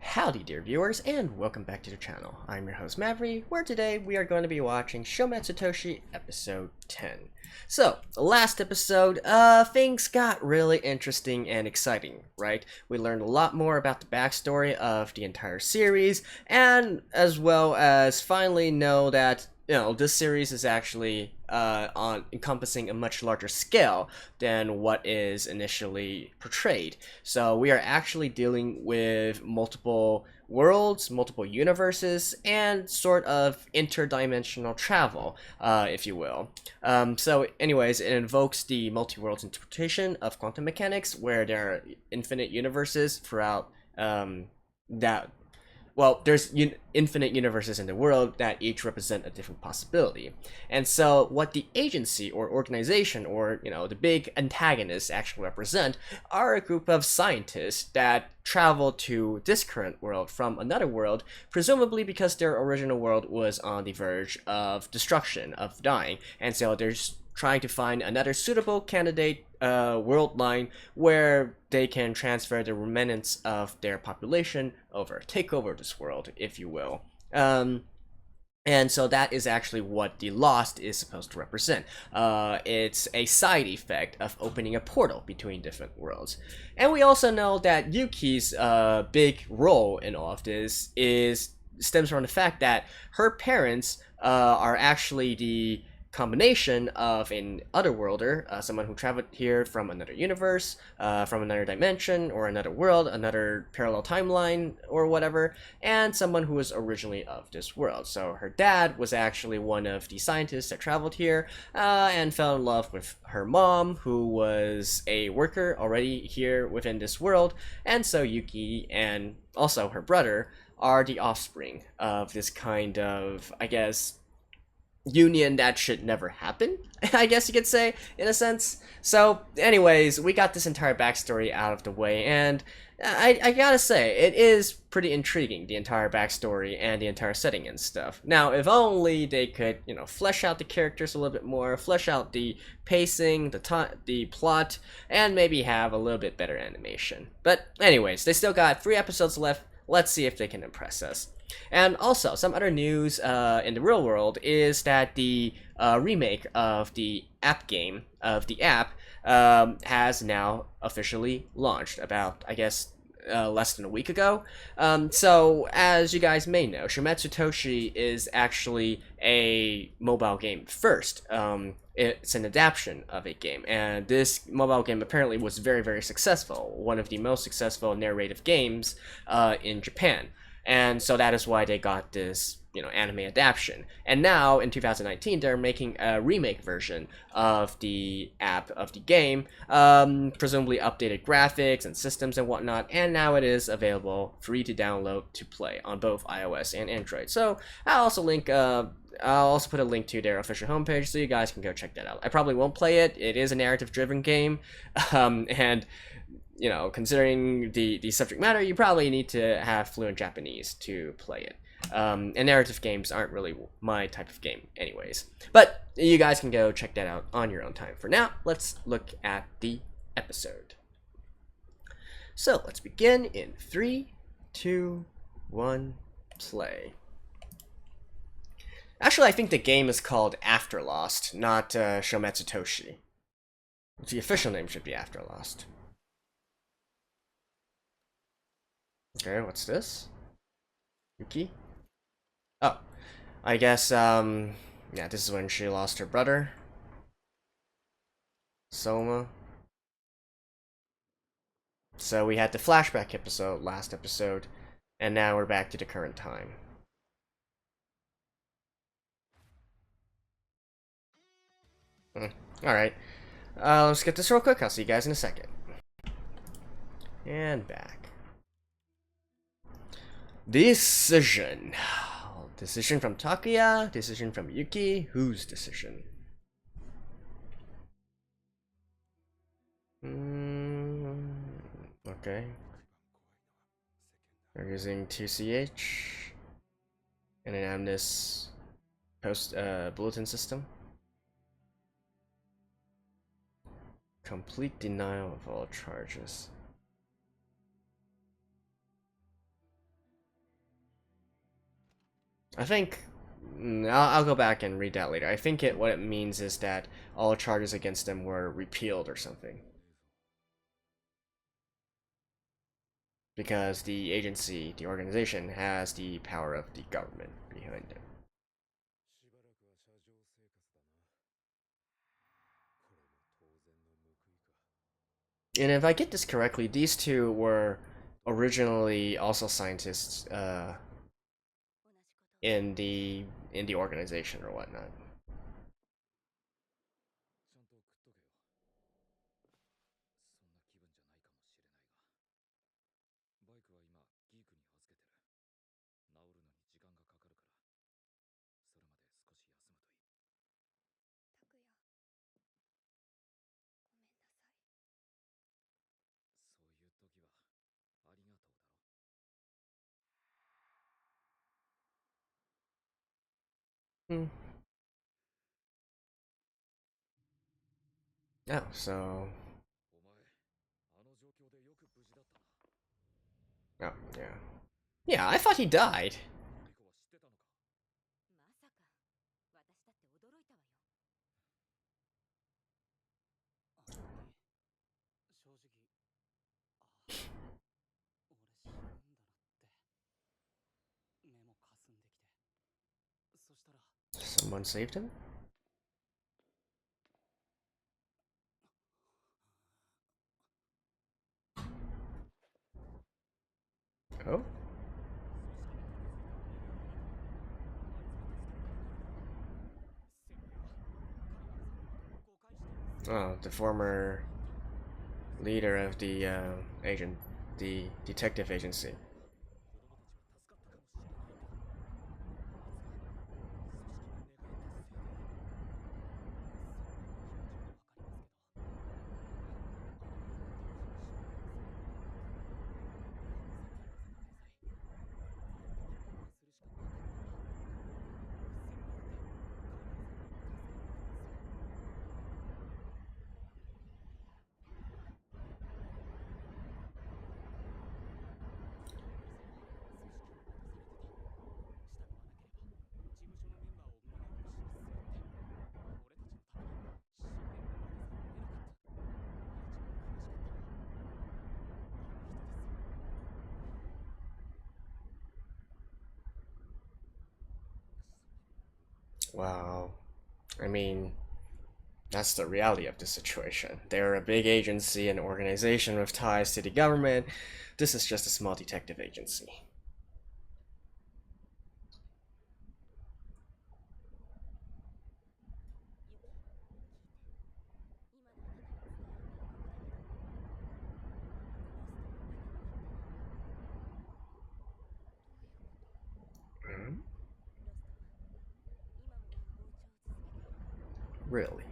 Howdy dear viewers, and welcome back to the channel. I'm your host Mavri, where today we are going to be watching Shoumetsu Toshi episode 10. So, last episode, things got really interesting and exciting, right? We learned a lot more about the backstory of the entire series, and as well as finally know that this series is actually on encompassing a much larger scale than what is initially portrayed. So we are actually dealing with multiple worlds, multiple universes, and sort of interdimensional travel, if you will. So anyways, it invokes the multi-worlds interpretation of quantum mechanics, where there are infinite universes throughout that there's infinite universes in the world that each represent a different possibility. And so what the agency or organization or, the big antagonists actually represent are a group of scientists that travel to this current world from another world, presumably because their original world was on the verge of destruction, of dying. And so there's trying to find another suitable candidate world line where they can transfer the remnants of their population over, take over this world, if you will. And so that is actually what the Lost is supposed to represent. It's a side effect of opening a portal between different worlds. And we also know that Yuki's big role in all of this stems from the fact that her parents are actually the combination of an otherworlder, someone who traveled here from another universe, from another dimension or another world, another parallel timeline or whatever, and someone who was originally of this world. So her dad was actually one of the scientists that traveled here and fell in love with her mom, who was a worker already here within this world, and so Yuki and also her brother are the offspring of this kind of, I guess, union that should never happen, I guess you could say, in a sense. So anyways, we got this entire backstory out of the way, and I gotta say, it is pretty intriguing, the entire backstory and the entire setting and stuff. Now, if only they could, flesh out the characters a little bit more, flesh out the pacing, the plot, and maybe have a little bit better animation. But anyways, they still got 3 episodes left. Let's see if they can impress us. And also, some other news in the real world is that the remake of the app game, of the app, has now officially launched about, I guess, less than a week ago. So, as you guys may know, Shoumetsu Toshi is actually a mobile game first. It's an adaptation of a game, and this mobile game apparently was very, very successful. One of the most successful narrative games in Japan. And so that is why they got this, anime adaptation. And now, in 2019, they're making a remake version of the app, of the game, presumably updated graphics and systems and whatnot, and now it is available free to download to play on both iOS and Android. So I'll also put a link to their official homepage so you guys can go check that out. I probably won't play it. It is a narrative-driven game, and considering the subject matter, you probably need to have fluent Japanese to play it. And narrative games aren't really my type of game anyways. But you guys can go check that out on your own time. For now, let's look at the episode. So let's begin in 3, 2, 1, play. Actually, I think the game is called After Lost, not Shoumetsu Toshi. The official name should be After Lost. Okay, what's this? Yuki? Oh, I guess, yeah, this is when she lost her brother. Soma. So we had the flashback episode, last episode, and now we're back to the current time. Alright, let's get this real quick. I'll see you guys in a second. And back. Decision. Decision from Takuya, decision from Yuki. Whose decision? Okay. They're using 2CH and an Amnes post bulletin system. Complete denial of all charges. I think I'll go back and read that later. I think what it means is that all charges against them were repealed or something. Because the agency, the organization, has the power of the government behind it. And if I get this correctly, these two were originally also scientists in the organization or whatnot. Hmm. Oh, so oh yeah, yeah. I thought he died. Someone saved him. Oh. Oh, the former leader of the the detective agency. Wow. I mean, that's the reality of the situation. They're a big agency, an organization with ties to the government. This is just a small detective agency. Hmm? Really?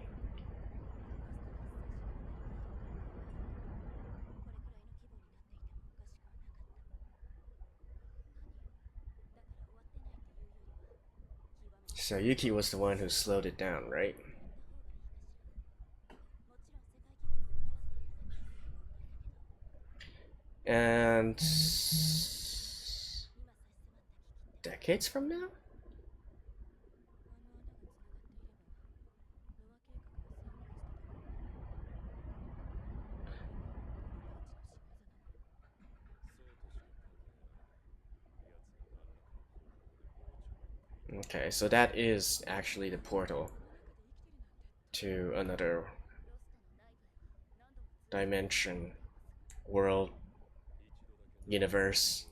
So Yuki was the one who slowed it down, right? And decades from now? Okay, so that is actually the portal to another dimension, world, universe.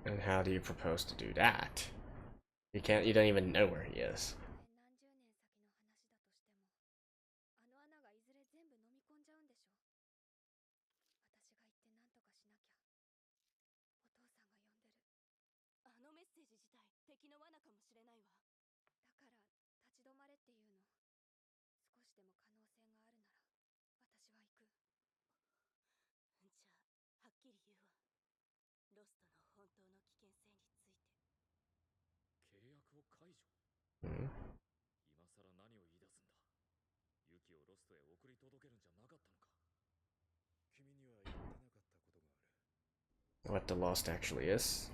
And how do you propose to do that? You can't. You don't even know where he is. What the lost actually is.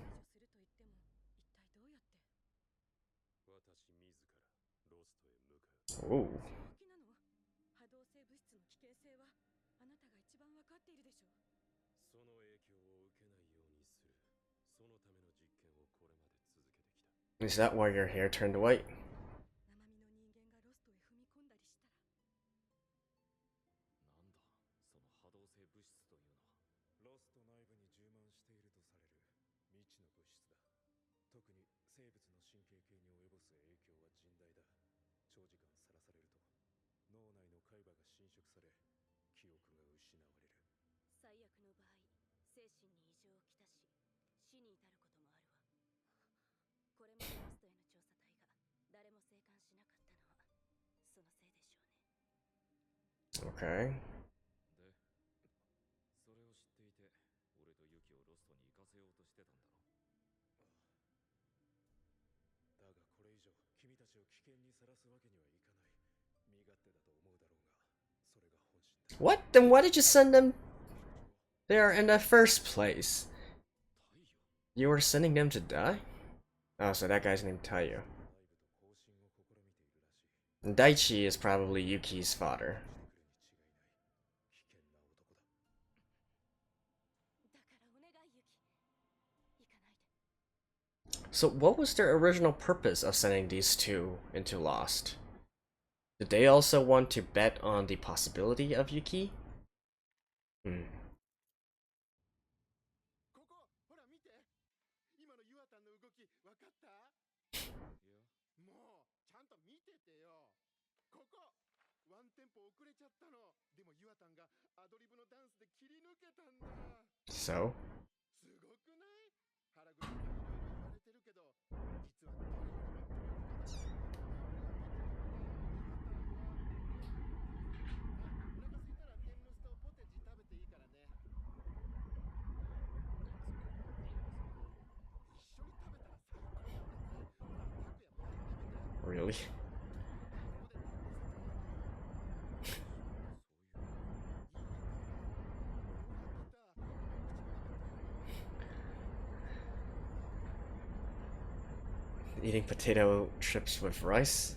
Ooh. その影響を受けないようにする。そのための実験をこれまで続けてきた。 Is that why your hair turned white? なんだその波動性物質というのは。ロスト内部に充満しているとされる未知の物質だ。特に生物の神経系に及ぼす影響は甚大だ。長時間さらされると脳内の海馬が侵食され記憶が失われる。最悪の場合、精神に異常をきたし死に至ることもあるわ。これまでロストへの調査隊が誰も生還しなかったのはそのせいでしょうね。 Okay. で、それを知っていて俺とユキをロストに行かせようとしてたんだろう。だがこれ以上君たちを危険にさらすわけにはいかない。身勝手だと思うだろうが、それが本心だ。 What? Then why did you send them there in the first place? You were sending them to die? Oh, so that guy's named Taiyo. And Daichi is probably Yuki's father. So what was their original purpose of sending these two into Lost? Did they also want to bet on the possibility of Yuki? Hmm. ワンテンポ遅れちゃったの。でもユアタンがアドリブのダンスで切り抜けたんだ。 So? すごくない？腹口がいろいろ言われてるけど、実は誰よりもお腹空いたら天むすとポテチ食べていいからね。一緒に食べたら最高なんだって。ほら、拓也もやってみて。 Really? Eating potato chips with rice?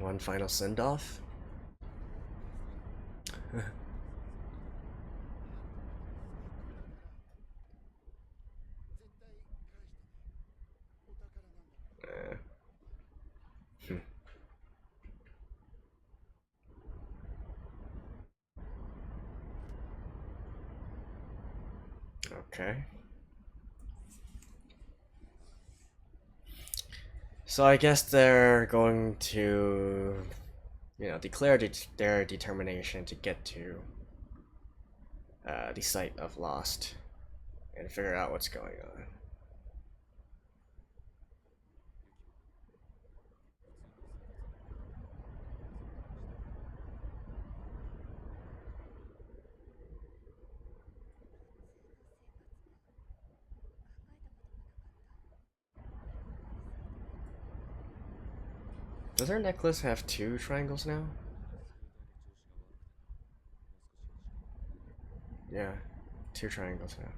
One final send-off? Okay. So I guess they're going to, declare their determination to get to the site of Lost and figure out what's going on. Does her necklace have 2 triangles now? Yeah, 2 triangles now.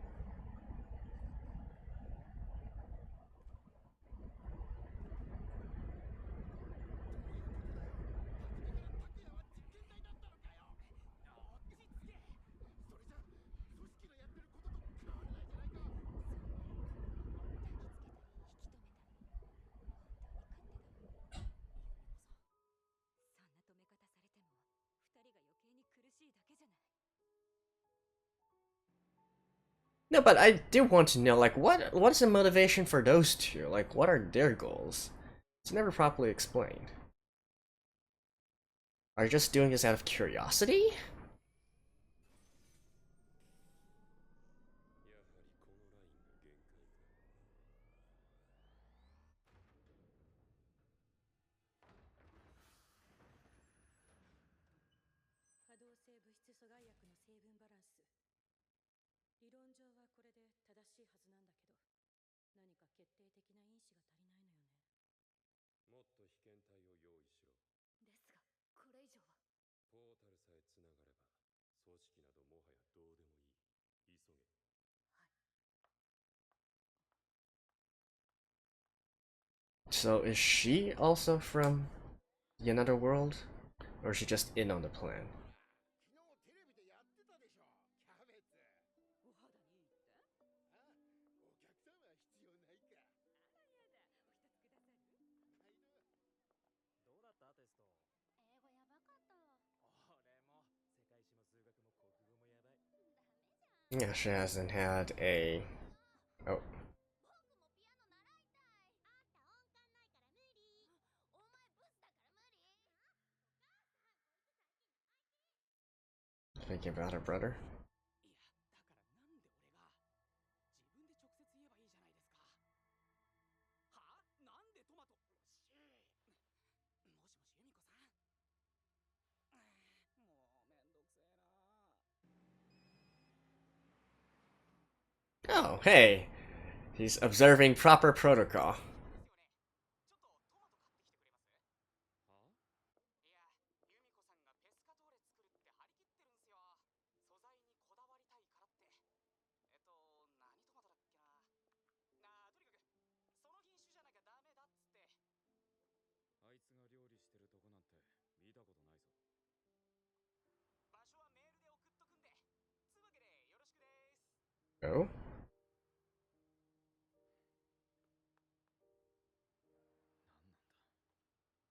No, but I do want to know, like, what's the motivation for those two? Like, what are their goals? It's never properly explained. Are you just doing this out of curiosity? やはりこのラインが限界か。波動性物質阻害薬の成分バランス。理論上はこれで正しいはずなんだけど、何か決定的な因子が足りないのよね。もっと被験体を用意しろ。ですが、これ以上は。ポータルさえつながれば、組織などもはやどうでもいい。急げ。So is she also from the another world? Or is she just in on the plan? 昨日テレビでやってたでしょキャベツお肌にいいって？ああお客さんは必要ないかあらやだ、お一つくださる？毎度どうだったテスト。英語やばかった。俺も世界史も数学も国語もやばい。ダメじゃん。 Yeah, she hasn't had a... Oh. 僕もピアノ習いたい。あんた音感ないから無理。お前ブスだから無理。お母さん、こいつさっきの相手。 Thinking about her brother? いや、だからなんで俺が自分で直接言えばいいじゃないですか。はあ、なんでトマト。よし。もしもし由美子さん。もうめんどくせえな。 Oh, hey! He's observing proper protocol. ですよね。ちょっとトマト買ってきてくれます？はあいや、由美子さんがペスカトーレ作るって張り切ってるんすよ。素材にこだわりたいからって。何トマトだっけな。とにかくその品種じゃなきゃダメだっつって。あいつが料理してるとこなんて見たことないぞ。場所はメールで送っとくんで。つうわけでよろしくです。 Oh? 何なんだ。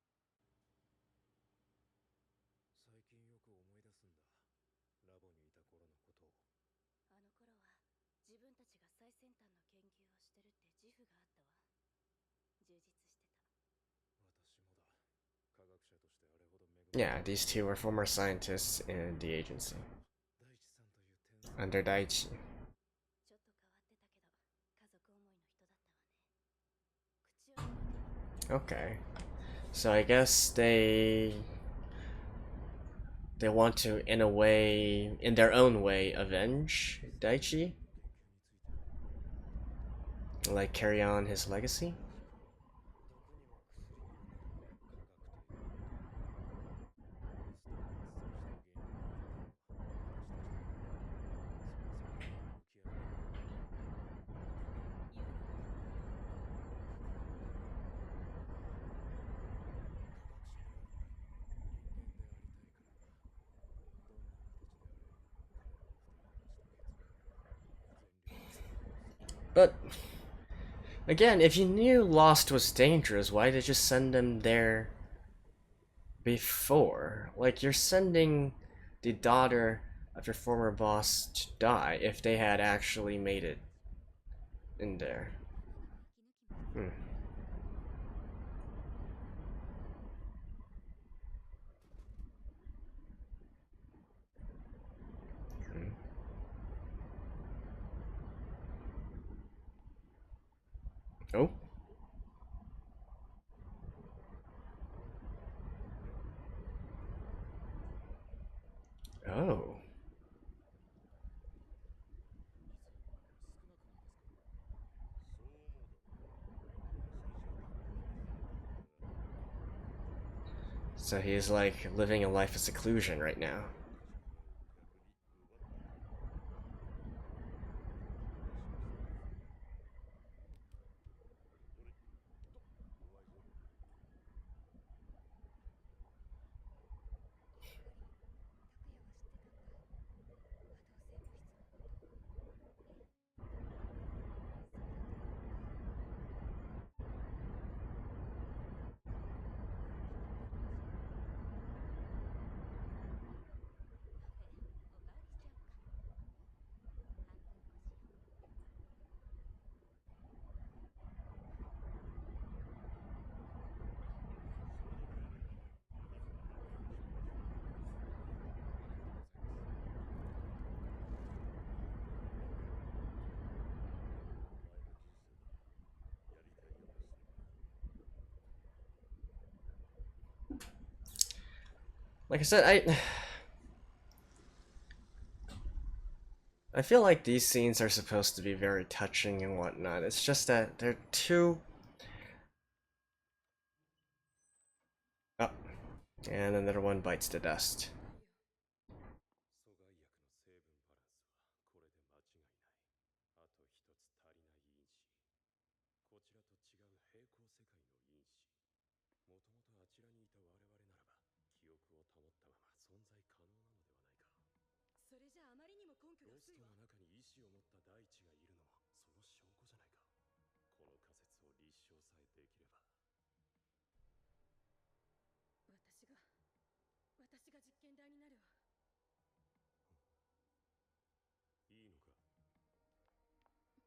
最近よく思い出すんだ。ラボにいた頃のことを。あの頃は自分たちが最先端の研究をしてるって自負があったわ。充実してた。私もだ。科学者としてあれほど恵まれ Yeah, these two were former scientists in the agency. 大地さんという天才 Under Daichi. ちょっと変わってたけど、家族思いの人だったわね。口を Okay. So I guess they want to, in a way, in their own way, avenge Daichi? 研究について Like carry on his legacy? 毒にも薬にも科学ということロストが発生した原因を当てたのは私たちだ。その責任と向き合う科学者であり人間でありたいからだ。どんな形であれ彼ら二人が出した結論を全力で But again, if you knew Lost was dangerous, why did you just send them there before? Like, you're sending the daughter of your former boss to die if they had actually made it in there. Hmm. Hmm. Oh. Oh. 水少なくないですか。そう思うだろう。最初はたまに水を飲んでたが So he's like living a life of seclusion right now. 拓也は知ってたんだ。波動性物質のこと。like I said, I feel like these scenes are supposed to be very touching and whatnot. It's just that they're too... Oh, and another one bites the dust. 阻害薬の成分バランスはこれで間違いない。あと一つ足りない因子。こちらと違う平行世界の因子。もともとあちらにいた我々ならば、記憶を保ったまま存在可能なのではないか。それじゃあまりにも根拠がロス薄いわ。トの中に意志を持った大地がいるのもその証拠じゃないか。この仮説を立証さえできれば。私が実験台になるわ。いいのか。大丈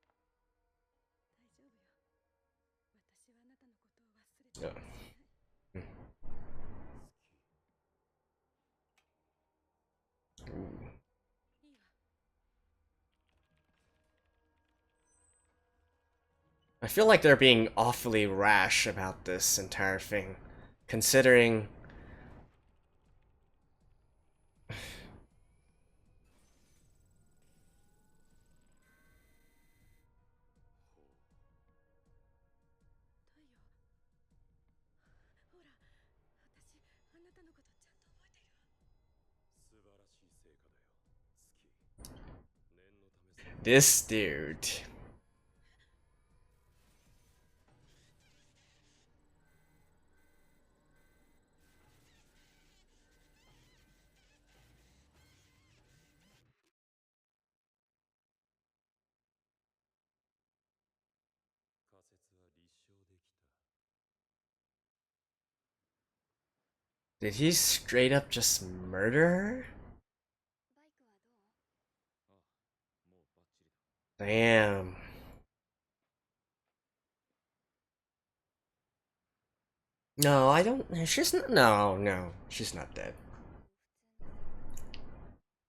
夫よ。私はあなたのことを忘れてはいない。いいわ。 I feel like they're being awfully rash about this entire thing, considering... This dude. Did he straight up just murder her? バイクはどう？ Damn. No, I don't. She's not. No, she's not dead.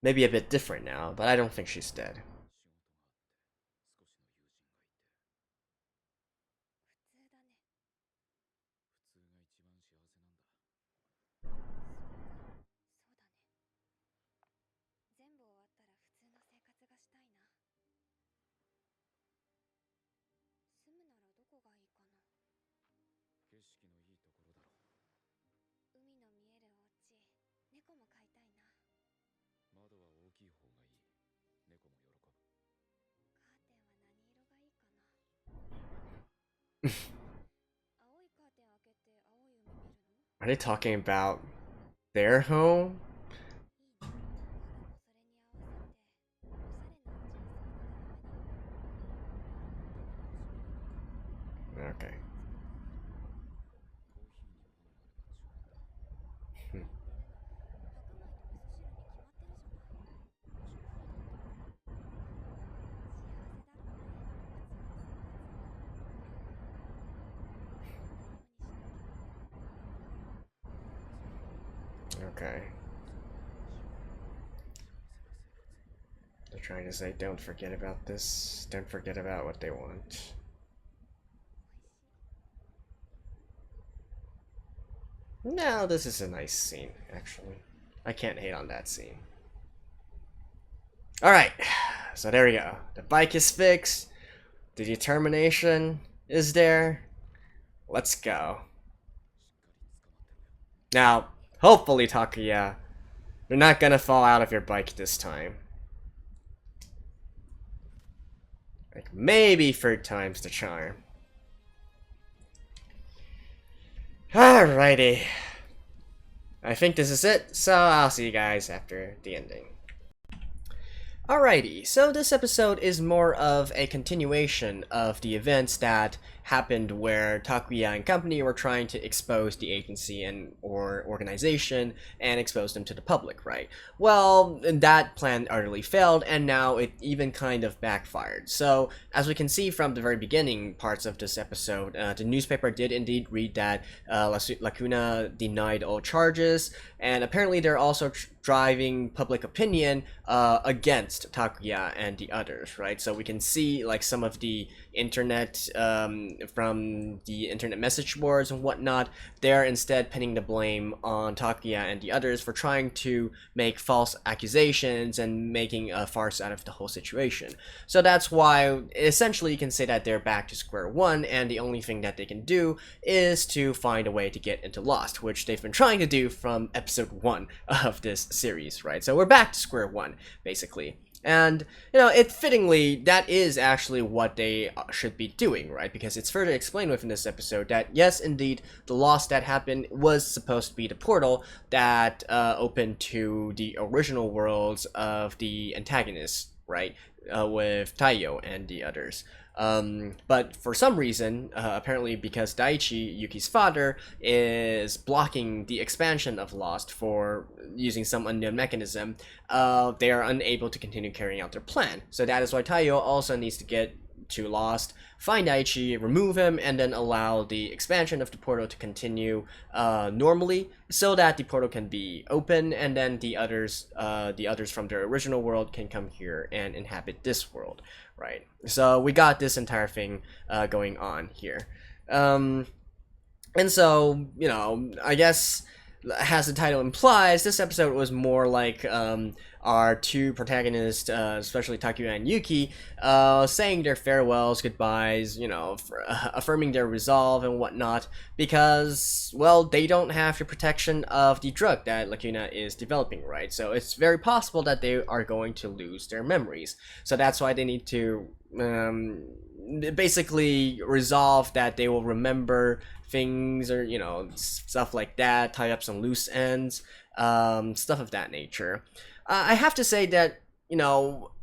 Maybe a bit different now, but I don't think she's dead. 普通だね。普通が一番幸せなんだ。そうだね。全部終わったら普通の生活がしたいな。住むならどこがいいかな。景色のいいところだろう。海の見えるお家、猫も飼いたいな。窓は大きい方がいい。猫も喜ぶ。カーテンは何色がいいかな。青いカーテン開けて青い海見るの？ Are they talking about their home? いいね。それに合わせておしゃれなお家に住むのがいい。 Okay. コーヒーにパンがあれば十分だ。白米と味噌汁に決まってるじゃない。もし無理だったら。幸せだろうね。普通の生活。 Okay. They're trying to say, don't forget about this. Don't forget about what they want. No, this is a nice scene, actually. I can't hate on that scene. Alright, so there we go. The bike is fixed. The determination is there. Let's go. Now, hopefully, Takuya, you're not gonna fall out of your bike this time. Like, maybe third time's the charm. Alrighty. I think this is it, so I'll see you guys after the ending. Alrighty, so this episode is more of a continuation of the events that happened where Takuya and company were trying to expose the agency and or organization and expose them to the public, right? Well, that plan utterly failed, and now it even kind of backfired. So, as we can see from the very beginning parts of this episode, the newspaper did indeed read that Lacuna denied all charges, and apparently they're also driving public opinion against Takuya and the others, right? So we can see like some of the internet from the internet message boards and whatnot, they're instead pinning the blame on Takuya and the others for trying to make false accusations and making a farce out of the whole situation. So that's why essentially you can say that they're back to square one, and the only thing that they can do is to find a way to get into Lost, which they've been trying to do from episode 1 of this series, right? So we're back to square one, basically. And, it fittingly, that is actually what they should be doing, right? Because it's further explained within this episode that, yes, indeed, the loss that happened was supposed to be the portal that opened to the original worlds of the antagonists, right? With Taiyo and the others. But for some reason, apparently because Daichi, Yuki's father, is blocking the expansion of Lost for using some unknown mechanism, they are unable to continue carrying out their plan. So that is why Taiyo also needs to get to Lost, find Daichi, remove him, and then allow the expansion of the portal to continue normally, so that the portal can be open, and then the others from their original world can come here and inhabit this world, right? So we got this entire thing going on here, and so I guess, as the title implies, this episode was more like our two protagonists, especially Takuya and Yuki, saying their farewells, goodbyes, affirming their resolve and whatnot, because, well, they don't have the protection of the drug that Lacuna is developing, right? So it's very possible that they are going to lose their memories. So that's why they need to basically resolve that they will remember things, or stuff like that, tie up some loose ends, stuff of that nature. I have to say that,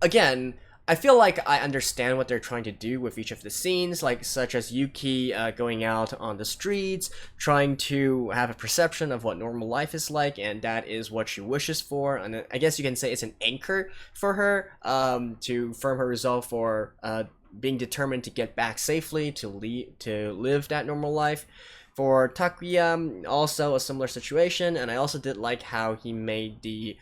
again, I feel like I understand what they're trying to do with each of the scenes, like such as Yuki going out on the streets, trying to have a perception of what normal life is like, and that is what she wishes for. And I guess you can say it's an anchor for her to firm her resolve for being determined to get back safely, to live that normal life. For Takuya, also a similar situation, and I also did like how he made the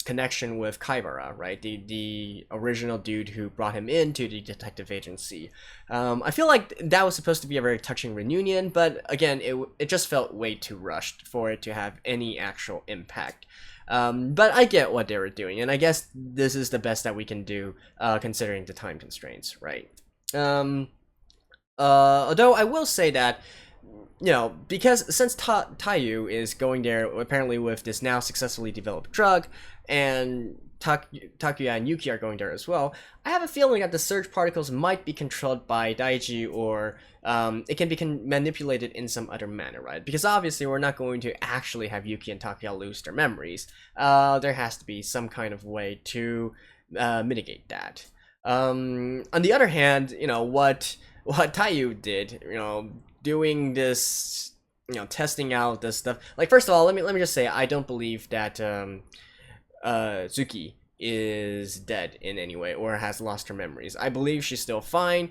connection with Kaibara, right? The original dude who brought him into the detective agency. I feel like that was supposed to be a very touching reunion, but again, it just felt way too rushed for it to have any actual impact. But I get what they were doing, and I guess this is the best that we can do, considering the time constraints, right? Although I will say that, because since Taiyu is going there apparently with this now successfully developed drug, and Takuya and Yuki are going there as well, I have a feeling that the surge particles might be controlled by Daiji, or it can be manipulated in some other manner, right? Because obviously we're not going to actually have Yuki and Takuya lose their memories. There has to be some kind of way to mitigate that. On the other hand, what Taiyu did, doing this, testing out this stuff. Like, first of all, let me just say, I don't believe that Zuki is dead in any way or has lost her memories. I believe she's still fine.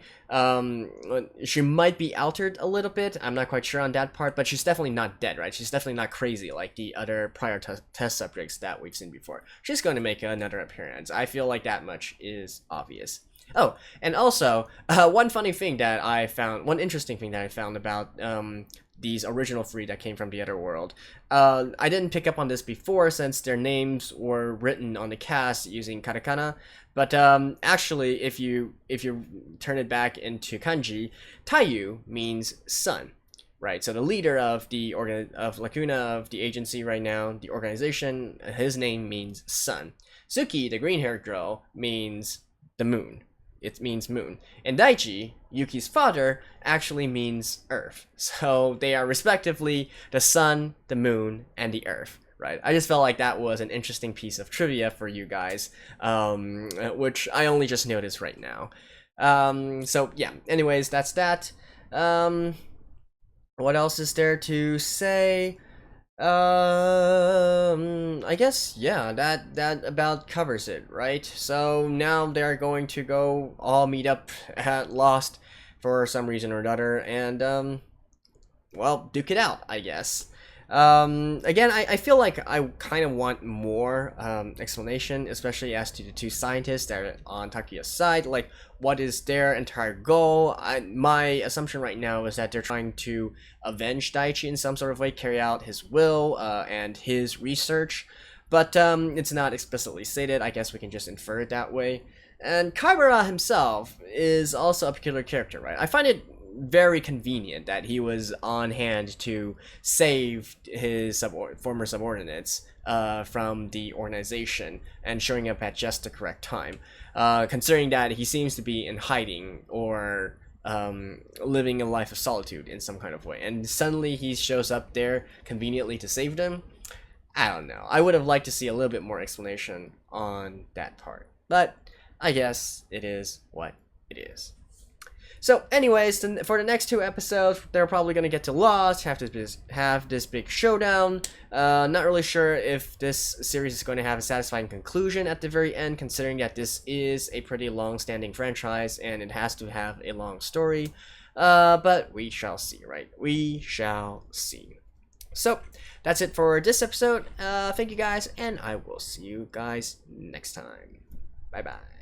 She might be altered a little bit. I'm not quite sure on that part, but she's definitely not dead, right? She's definitely not crazy like the other prior test subjects that we've seen before. She's going to make another appearance. I feel like that much is obvious. Oh, and also, one interesting thing that I found about these original three that came from the other world. I didn't pick up on this before since their names were written on the cast using katakana, but actually, if you turn it back into kanji, Taiyu means sun, right? So the leader of the Lacuna, of the agency right now, the organization, his name means sun. Suki, the green-haired girl, means the moon. It means moon. And Daichi, Yuki's father, actually means earth. So they are respectively the sun, the moon, and the earth, right? I just felt like that was an interesting piece of trivia for you guys, which I only just noticed right now. So yeah, anyways, that's that. What else is there to say? I guess, yeah, that about covers it, right? So now they're going to go all meet up at Lost for some reason or another, and well, duke it out, I guess. Again, I feel like I kind of want more explanation, especially as to the two scientists that are on Takuya's side. Like, what is their entire goal? My assumption right now is that they're trying to avenge Daichi in some sort of way, carry out his will and his research. But it's not explicitly stated. I guess we can just infer it that way. And Kaibara himself is also a peculiar character, right? I find it very convenient that he was on hand to save his former subordinates from the organization and showing up at just the correct time. Considering that he seems to be in hiding or living a life of solitude in some kind of way, and suddenly he shows up there conveniently to save them. I don't know. I would have liked to see a little bit more explanation on that part, but I guess it is what it is. So, anyways, for the next two episodes, they're probably gonna get to Lost, have this big showdown. Not really sure if this series is going to have a satisfying conclusion at the very end, considering that this is a pretty long-standing franchise and it has to have a long story. But we shall see, right? We shall see. So, that's it for this episode. Thank you guys, and I will see you guys next time. Bye-bye.